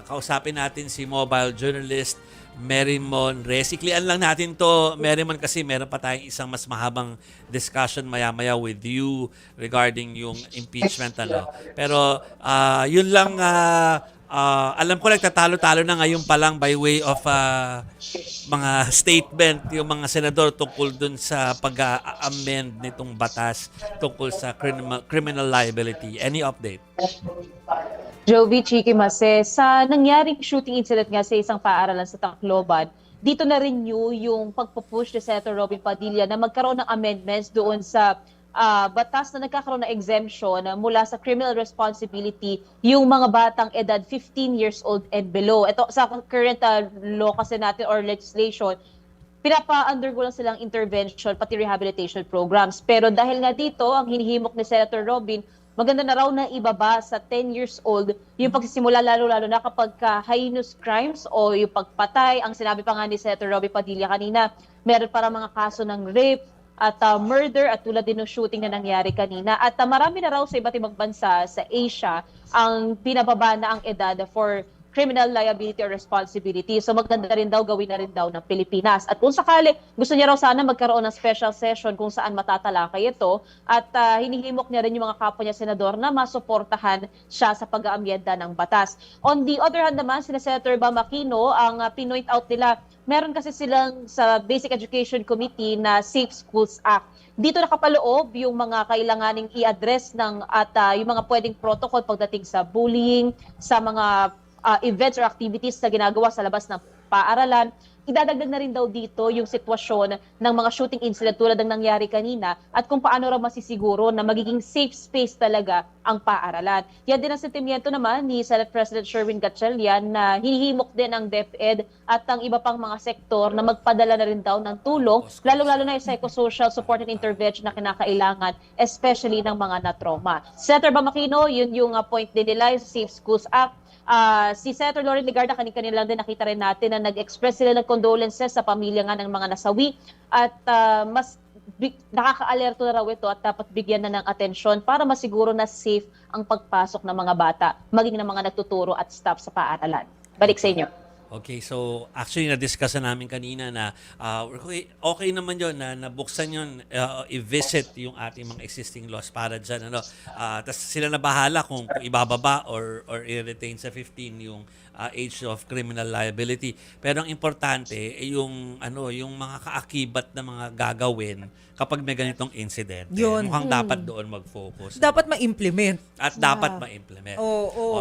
kausapin natin si mobile journalist Merrimon Reyes. Iklian lang natin to, Merrimon, kasi meron pa tayong isang mas mahabang discussion maya-maya with you regarding yung impeachment. Pero yun lang, alam ko nagtatalo-talo na ngayon pa lang by way of mga statement yung mga senador tungkol dun sa pag-amend nitong batas tungkol sa criminal liability. Any update? Jovi, Chiki Mase, sa nangyaring shooting incident nga sa isang paaralan sa Tacloban, dito na rin yung pagpupush ni Senator Robin Padilla na magkaroon ng amendments doon sa batas na nagkakaroon ng exemption mula sa criminal responsibility yung mga batang edad 15 years old and below. Ito sa current law kasi natin or legislation, pinapa-undergo lang silang intervention pati rehabilitation programs. Pero dahil nga dito, ang hinihimok ni Senator Robin, maganda na raw na ibaba sa 10 years old yung pagsisimula, lalo-lalo na kapag heinous crimes o yung pagpatay. Ang sinabi pa nga ni Senator Robby Padilla kanina, meron para mga kaso ng rape at murder at tulad din ng shooting na nangyari kanina. At marami na raw sa iba't ibang bansa sa Asia ang pinababa na ang edad for criminal liability or responsibility. So maganda rin daw, gawin na rin daw ng Pilipinas. At kung sakali, gusto niya raw sana magkaroon ng special session kung saan matatalakay ito. At hinihimok niya rin yung mga kapwa niya senador na masuportahan siya sa pag-aamyenda ng batas. On the other hand naman, sina Senator Bam Aquino, ang pinoint out nila, meron kasi silang sa Basic Education Committee na Safe Schools Act. Dito nakapaloob yung mga kailanganing i-address at yung mga pwedeng protocol pagdating sa bullying, sa mga events or activities na ginagawa sa labas ng paaralan. Idadagdag na rin daw dito yung sitwasyon ng mga shooting incident tulad ng nangyari kanina at kung paano raw masisiguro na magiging safe space talaga ang paaralan. Yan din ang sentimiento naman ni Senate President Sherwin Gatchalian na hinihimok din ang DepEd at ang iba pang mga sektor na magpadala na rin daw ng tulong, lalong-lalo na yung psychosocial support and intervention na kinakailangan, especially ng mga na-trauma. Senator Bam Aquino, yun yung point din nila, yung Safe Schools Act. Si Senator Loren Legarda, kanina lang din nakita rin natin na nag-express sila ng condolences sa pamilya nga ng mga nasawi at mas nakaka-alerto na raw ito at dapat bigyan na ng atensyon para masiguro na safe ang pagpasok ng mga bata, maging ng mga nagtuturo at staff sa paaralan. Balik sa inyo. Okay, so actually na-discuss na namin kanina na okay naman yun na nabuksan yun, i-visit yung ating mga existing laws para dyan. Tapos sila na bahala kung ibababa or i-retain sa 15 yung age of criminal liability. Pero ang importante yung mga kaakibat na mga gagawin kapag may ganitong incident. Yun. Mukhang dapat doon mag-focus. Dapat ma-implement. At dapat ma-implement. Oo.